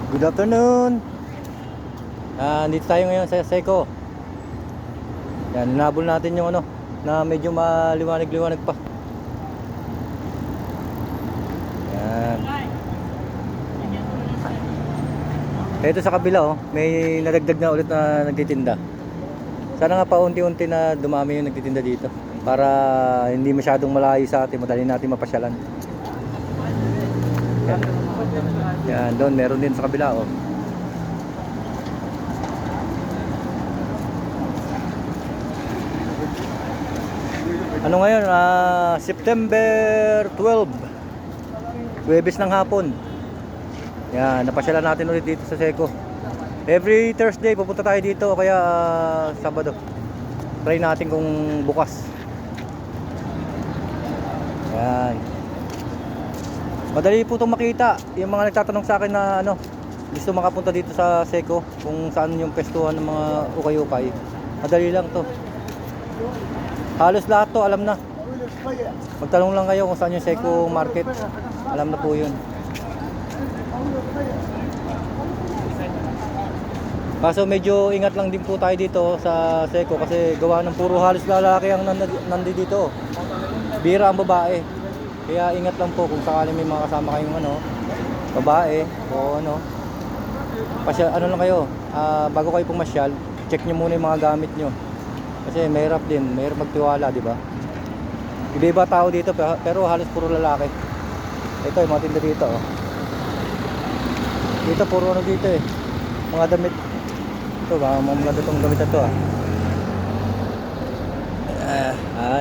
Good afternoon. Dito tayo ngayon sa Seco. Yan, nabol natin yung ano na medyo maliwanag-liwanag pa. Yan. Ito sa kabila may nadagdag na ulit na nagtitinda. Sana nga paunti-unti na dumami yung nagtitinda dito para hindi masyadong malayo sa atin, madali natin mapasyalan. Yan. Yan, doon meron din sa kabila Ano ngayon? September 12. Huwebes ng hapon. Yan, napasyalan natin ulit dito sa Seco. Every Thursday pupunta tayo dito o kaya Sabado. Try natin kung bukas. Yan. Madali po itong makita. Yung mga nagtatanong sa akin na gusto makapunta dito sa Seco, kung saan yung pestuhan ng mga ukay-ukay. Madali lang to. Halos lahat to alam na. Magtanong lang kayo kung saan yung Seco Market. Alam na po yun. Kaso medyo ingat lang din po tayo dito sa Seco kasi gawa ng puro halos lalaki ang nandito. Bira ang babae. Kaya ingat lang po kung sakali may mga kasama kayong babae o ano lang kayo, bago kayo pumasyal, check nyo muna yung mga gamit nyo. Kasi mahirap magtiwala, di ba? Iba-iba tao dito pero halos puro lalaki. Ito yung mga tinda dito Dito puro dito mga damit. Ito ba, mga datong damit na to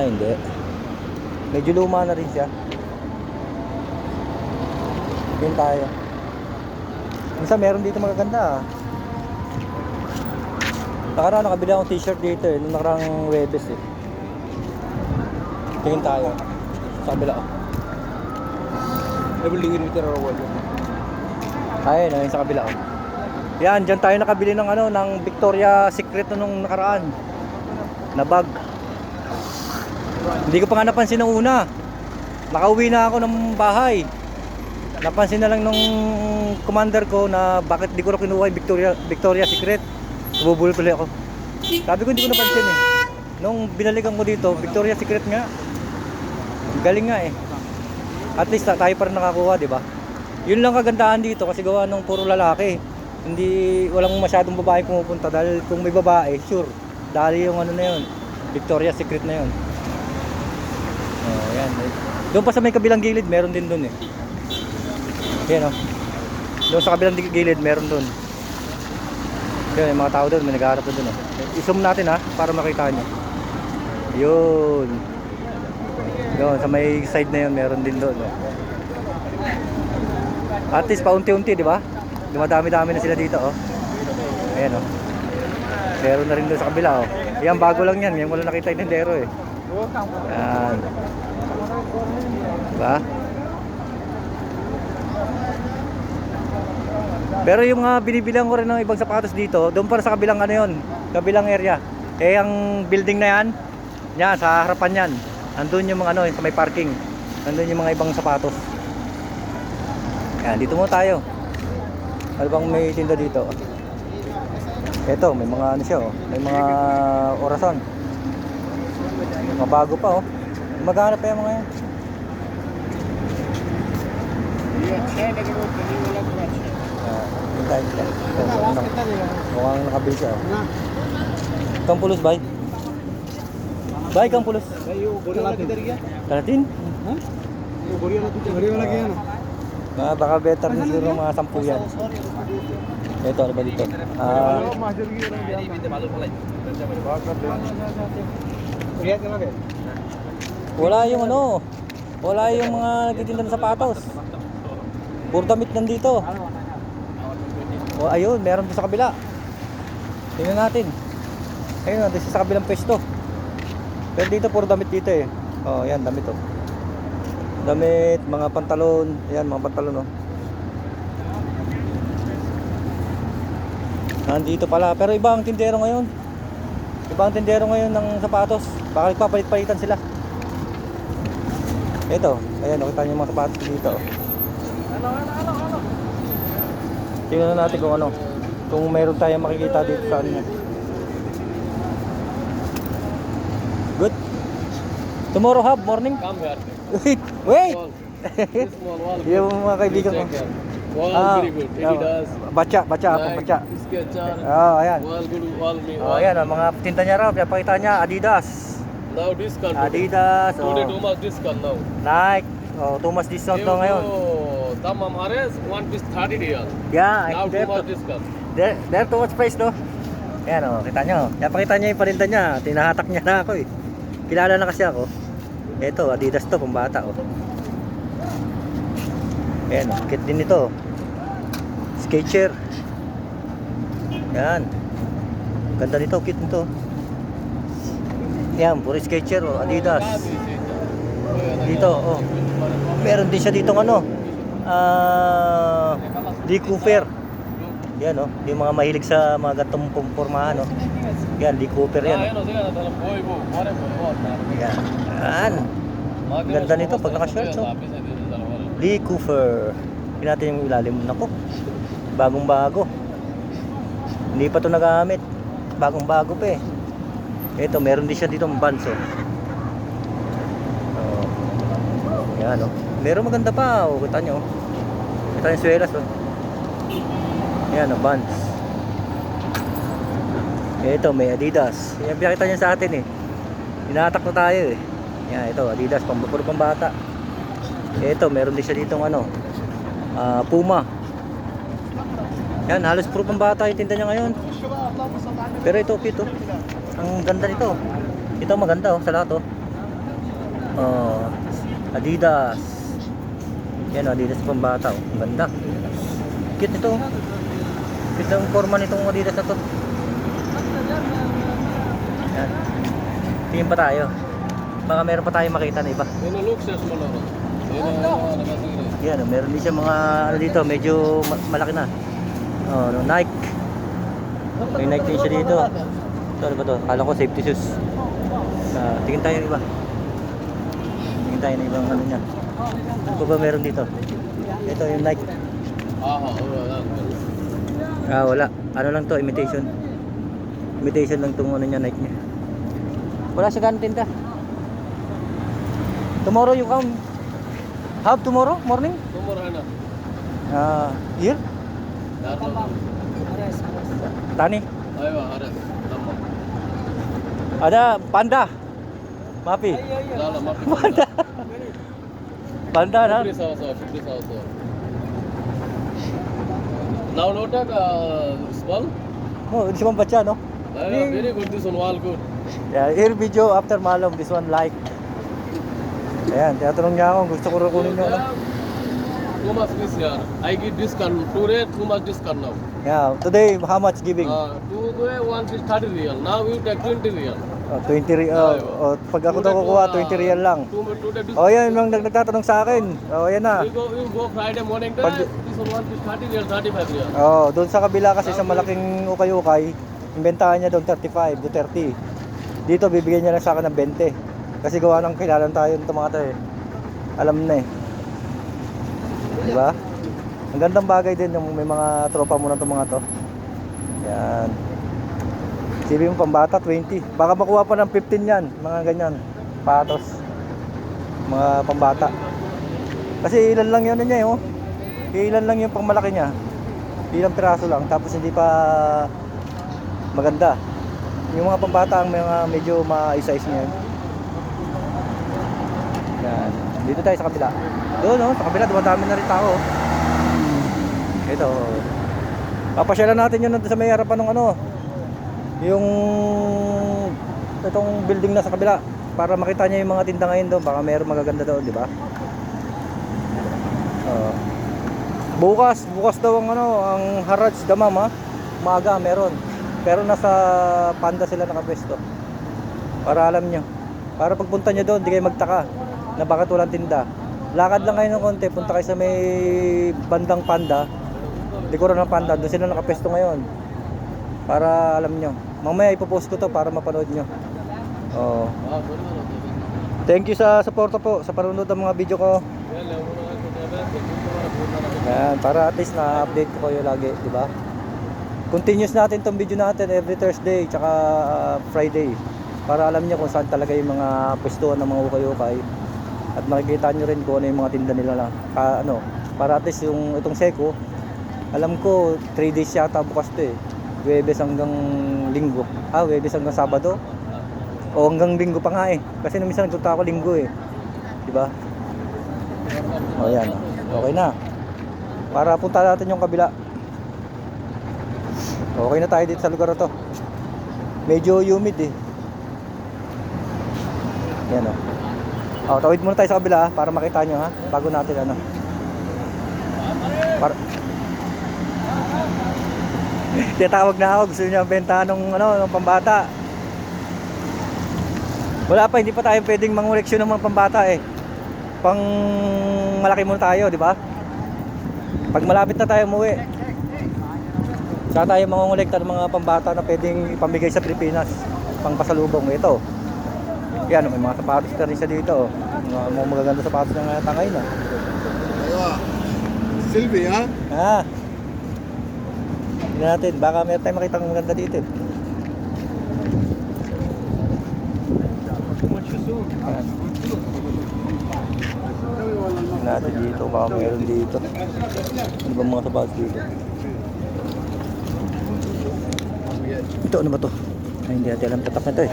hindi. Medyo luma na rin siya. Yun tayo. Minsan meron dito magaganda Nakaraan nakabili akong t-shirt dito nung nakarang Huwebes Tingin tayo sa kabila Nabulingin mo tira rawal. Ayun, sa kabila Yan, dyan tayo nakabili ng Victoria Secret nung nakaraan na bag. Hindi ko pa nga napansin nung una. Nakauwi na ako ng bahay. Napansin na lang nung commander ko na bakit di ko na kinuha yung Victoria Secret. Bubulol tuloy ako. Sabi ko hindi ko napansin Nung binalikan ko dito, Victoria Secret nga. Galing nga At least tayo pa rin nakakuha, di ba? Yun lang kagandahan dito kasi gawa ng puro lalaki. Hindi, walang masyadong babae pumupunta dahil kung may babae, sure. Dahil yung na yun, Victoria Secret na yun. Yan. Doon pa sa may kabilang gilid, meron din doon Yan Doon sa kabilang gilid, meron doon. Yan, yung mga tao doon, may naghaharap doon I-zoom natin para makita nyo. Yun. Doon, sa may side na yun, meron din doon At least paunti-unti, di ba? Dumadami-dami na sila dito Ayan Meron na rin doon sa kabila Yan, bago lang yan. Yan wala nakita yung tendero Yan. Diba? Pero yung mga binibilang ko rin ng ibang sapatos dito, doon para sa kabilang kabilang area. Ang building na yan, sa harapan yan. Andun yung mga sa may parking. Andun yung mga ibang sapatos. Yan, dito muna tayo. Ano bang may tinda dito? Ito, may mga siya may mga orasan. Mga bago pa Maghanap pa yung mga yan. Mukhang nakabili siya Kampulos bay? Bay kampulos? Kalatin? Baka better na siguro mga 10 yan. Ito, ano ba dito? Wala yung wala yung mga nagtitinda ng sapatos. Puro damit nandito. Ayun, meron din sa kabila. Tingnan natin. Ayun, nandito sa kabilang pwesto. Pero dito puro damit dito yan, damit Damit, mga pantalon. Ayan, mga pantalon Nandito pala. Pero iba ang tindero ngayon. Iba ang tindero ngayon ng sapatos. Baka nagpapalit-palitan sila. Ito, ayan, nakita niyo yung mga sapatos dito. Tingnan natin kung ano. Kung meron tayong makikita dito sa ano. Good. Tomorrow have morning. Come here. Wait. Wall. This small wall. Yung mga kaibigan ko. Wall very good. Adidas. Bacha ako, bacha. Skechers. Ayan. Wall good. Wall me. Ayan, mga tinta niya raw. Pinapakita niya, Adidas. Now discount. Adidas. Today too much discount now. Nike. Too much discount to ngayon. Tam हमारे one piece 30 riyal. Yeah, Now too much discount. there too much price, no? Ayan, kita nyo. Pinapakita niya yung paninda niya. Tinahatak niya na ako, eh. Kilala na kasi ako. Ito, Adidas to, pambata, oh. Ayan, kit din ito. Skechers. Yan. Ganda nito, kit nito. Yan, puro Skechers, oh, Adidas. Dito, oh. Meron din siya ditong ano. Lee Cooper. Yan, oh. Yung mga mahilig sa mga gatong pormahan, oh. Yan, Lee Cooper yan. Oh. Yan. Ang ganda nito pag naka-shorts, oh. Lee Cooper. Tingnan natin yung ilalim. Naku. Bagong bago. Hindi pa ito nagamit. Bagong bago pa eh. Ito, meron din siya dito ang Vans, oh. Yan, oh. Meron maganda pa, oh. Kita nyo, oh. Kita yung swelas, oh. Yan, oh, Vans. Ito, may Adidas. Yan, pinakita niya sa atin, eh. Hinahatak na tayo, eh. Yan, ito, Adidas, puro pambata. Ito, meron din siya ditong ano, Puma. Yan, halos puro pambata yung tinda niya ngayon. Pero ito, cute, oh. Ang ganda nito. Ito maganda, oh, sa lahat, oh. Adidas. Yan, oh, Adidas pambata, oh. Ang ganda. Cute nito, oh. Cute ang forma nitong Adidas na to. Yan. Tingin pa tayo. Baka meron pa tayong makita na iba. Yan, meron din siya mga ano dito, medyo malaki na. No, Nike. May Nike din siya dito. Ito, ano ba to? Kala ko safety shoes. Tingin tayo ng iba. Tingin tayo ng ibang ano niya. Ano ba meron dito? Ito yung Nike. Wala. Ano lang to, imitation. Imitation lang itong ano niya, Nike niya. Wala siya ganun tinta. Tomorrow you come. Have tomorrow morning? Tomorrow na. Here? Tani? Aywa, ares. Ada panda. Mapi. Panda. Panda na. Now note small. No, this one bacha, no? Very good, this one all good. Yeah, here video after Malom, this one like. Ayan, tinatanong niya ako, gusto ko rin kunin nyo. Too much this year. I give discount. Today, too much discount now. Yeah, today how much giving? Today, one is 30 real. Now you take 20 real. 20 real. Pag ako daw kukuha, 20 real lang. Yan, yung nagtatanong sa akin. Yan na. You go Friday morning there, this one is 30 real, 35 real. Doon sa kabila kasi sa malaking ukay-ukay, inventahan niya doon 35 to 30. Dito, bibigyan niya lang sa akin ng 20. Kasi gawa ng kilalan tayo nito mga to, eh. Alam na, eh. Diba? Ang gandang bagay din yung may mga tropa mo na itong mga to. Yan. Sabi mo pambata 20. Baka makuha pa ng 15 yan. Mga ganyan. Patos. Mga pambata. Kasi ilan lang yun niya, oh. Ilan lang yung pangmalaki niya. Ilang piraso lang. Tapos hindi pa maganda. Yung mga pambata ang mga medyo ma-size niya. Yan. Dito tayo sa kabila. Doon, no? Sa kabila, dumadami na rin tao. Ito. Papasyalan natin yun sa may harapan ng ano. Yung itong building na sa kabila. Para makita niya yung mga tinda ngayon doon. Baka mayroong magaganda doon, di ba? Bukas daw ang ano, ang Harrods Damam, ha? Umaga meron. Pero nasa Panda sila nakapwesto. Para alam nyo. Para pagpunta nyo doon, di kayo magtaka na bakit walang tinda. Lakad lang kayo ng konti, punta kayo sa may bandang Panda, likuran ng Panda, doon sila nakapesto ngayon. Para alam nyo. Mamaya ipopost ko to para mapanood nyo. Thank you sa suporta po, sa panonood ng mga video ko. Yan, para at least na-update ko kayo lagi, di ba? Continuous natin tong video natin every Thursday tsaka Friday para alam niyo kung saan talaga yung mga pwestuhan ng mga ukay-ukay at makikita nyo rin kung ano yung mga tinda nila lang. Para at least yung itong Seco, alam ko 3 days yata bukas to eh. Huwebes hanggang Linggo. Huwebes hanggang Sabado. O hanggang Linggo pa nga eh. Kasi nung minsan nagpunta ako Linggo eh. Di ba? O yan. Okay na. Para punta natin yung kabila. Okay na tayo dito sa lugar na to. Medyo humid eh. Yan o. Tawid muna tayo sa kabila para makita nyo ha. Bago natin para tinatawag na ako. Gusto niya benta ng pambata. Wala pa, hindi pa tayo pwedeng mangoleksyon ng mga pambata eh. Pang malaki muna tayo, di ba? Pag malapit na tayo umuwi, saka tayo mangongolekta ng mga pambata na pwedeng ipamigay sa Pilipinas. Pang pasalubong. Ito. Yan, may mga sapatos na rin siya dito. Mga magaganda sapatos ng tangay na. Sylvie, ha? Tingnan natin, baka meron tayong makita ng maganda dito. Yan. Tingnan natin dito, baka meron dito. Ano ba mga sapatos dito? Ito, ano ba to? Ay, hindi natin alam tatak na ito eh.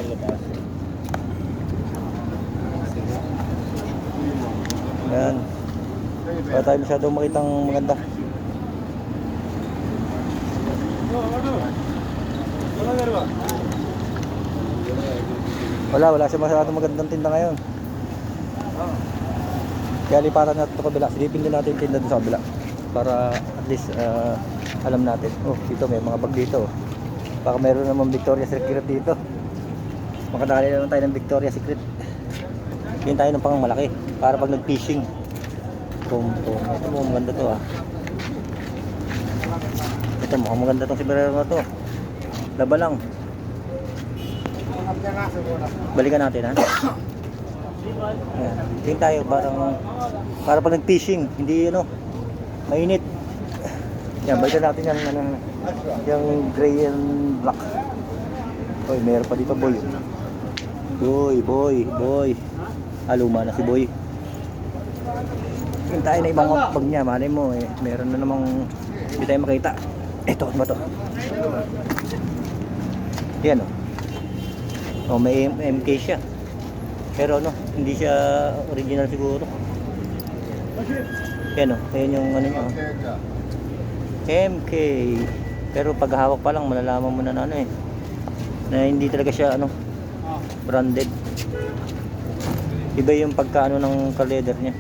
Yan. Wala tayo masyadong makitang maganda. Wala siya masyadong magandang tinda ngayon. Kaya lipatan natin ito kabila. Silipin din natin yung tinda doon sa kabila para at least alam natin. Dito may mga bag dito. Baka meron naman Victoria's Secret dito. Makadali naman tayo ng Victoria's Secret. Yan tayo ng pang malaki para pag nag-fishing. Ito mukhang maganda to ah. Ito mukhang maganda tong sombrero na to. Laba lang. Balikan natin ha. Ayan. Tingin tayo para pag nag-fishing, hindi mainit. Yan, balikan natin yung gray and black. Oy, meron pa dito boy. Boy. Luma na si boy. Tingin tayo na ibang bag niya, malay mo meron na namang hindi tayo makita. Ito, ano ba to? Yan may MK siya. Pero hindi siya original siguro. Yan ayan yung niya. MK. Pero pag hawak pa lang malalaman mo na na hindi talaga siya branded. Iba yung pagka ng ka-leather niya.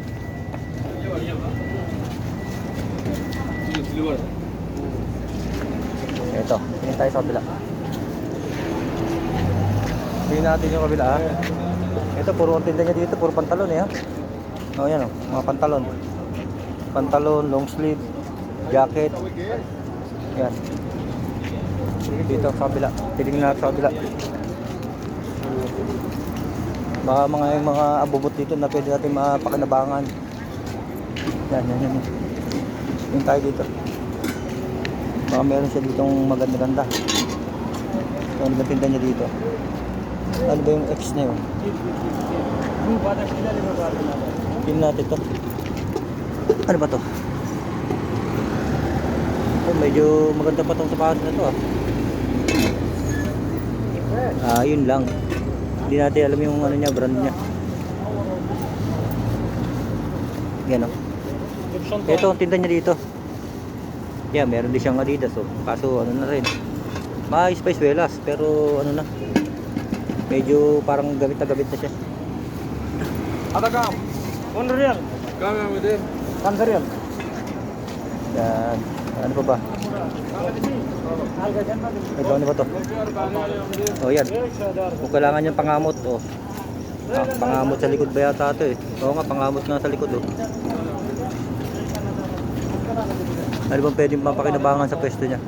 Ito, tingin tayo sa kabila. Tingin natin yung kabila ha. Ito, puro tinda niya dito, puro pantalon ha. Yan mga pantalon. Pantalon, long sleeve, jacket. Yan. Dito sa kabila. Tingin natin sa kabila. Baka mga abubot dito na pwede natin mapakinabangan. Yan. Tingin tayo dito. Baka meron siya ditong maganda-ganda. Ano ba tinda niya dito? Ano ba yung X na yun? Tingnan natin to. Ano ba to? Medyo maganda pa tong sapatos na to yun lang. Hindi natin alam yung niya, brand niya. Yan ito ang tinda niya dito. Yeah, meron din siyang Adidas kaso na rin. Maayos pa iswelas pero medyo parang gamit na siya. Adagam. 1 real. Kami mo din. 1 real. Yan. Ano pa ba? Ito, ano ba to? Yan. Kung kailangan niyang pangamot pangamot sa likod ba yata ito Oo nga, pangamot nga sa likod Ano bang pwedeng mapakinabangan sa pwesto niya?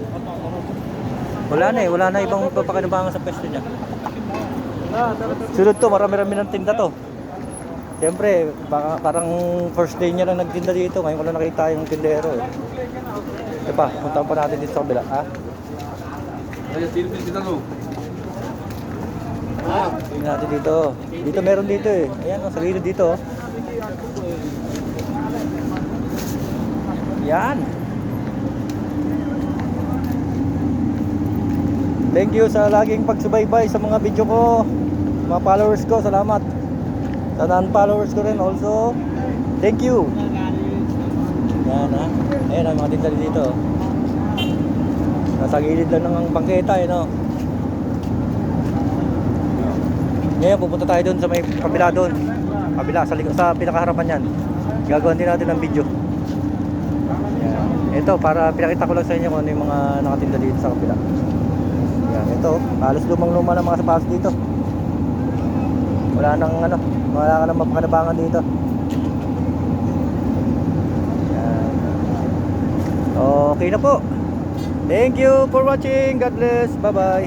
Wala na ibang papakinabangan sa pwesto niya. Sunod to, marami-rami ng tinda to. Siyempre, baka, parang first day niya lang nagtinda dito. Ngayon ko lang nakita yung tindero eh. Ito pa, puntahan pa natin dito sa kabila. Ha? Tingnan natin dito. Dito meron dito eh. Ayan, sa gilid dito. Yan. Thank you sa laging pagsubaybay sa mga video ko. Mga followers ko, salamat. Sa non-followers ko rin also. Thank you. Yan ha. Ayan ang mga tinda dito. Nasa gilid lang ng bangketa eh no. Ngayon pupunta tayo doon sa may kabila doon. Kabila sa pinakaharapan yan. Gagawin din natin ng video. Yan. Ito para pinakita ko lang sa inyo kung ano yung mga nakatinda dito sa kabila. Yan, ito. Halos lumang-luma ng mga sapatos dito. Wala ka nang mapakanabangan dito. Yan. Okay na po. Thank you for watching. God bless. Bye-bye.